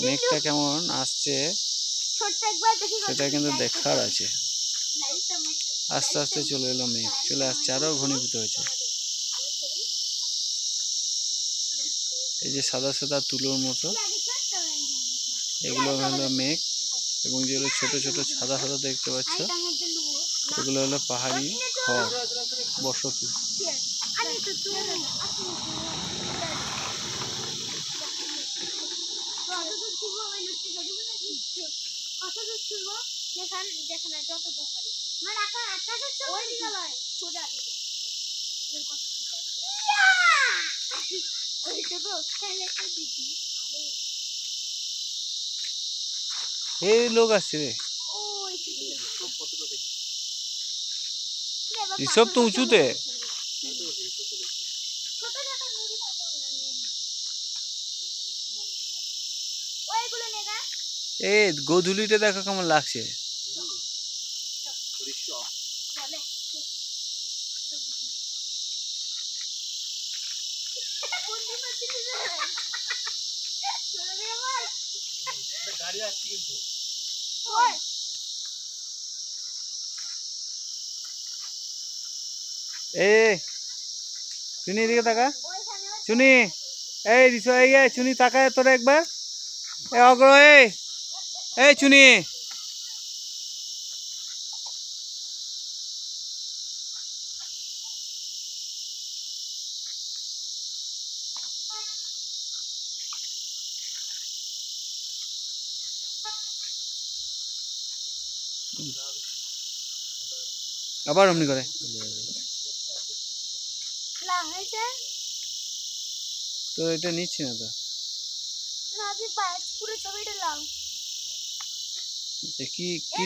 মেঘটা কেমন আসছে সেটা কিন্তু দেখার আছে। আস্তে আস্তে চলে এলো মেঘ, চলে আসছে, আরো ঘনীভূত হয়েছে। এই যে সাদা সাদা তুলোর মতো, এগুলো হলো মেঘ, এবং যেগুলো ছোট ছোট সাদা সাদা দেখতে পাচ্ছ এগুলো হলো পাহাড়ি খড়, বসতি। এই লোক আসছে রে, এসব তো উঁচুতে। এই গোধূলিটা দেখো কেমন লাগছে। এই চুনি এদিকে তাকা, চুনি, এই রিসো, এই চুনি তাকায় তোরা একবার, এই অগ্র, এই চুনি। আবার অমনি করে তো, এটা নিচ্ছি না তো, কি কি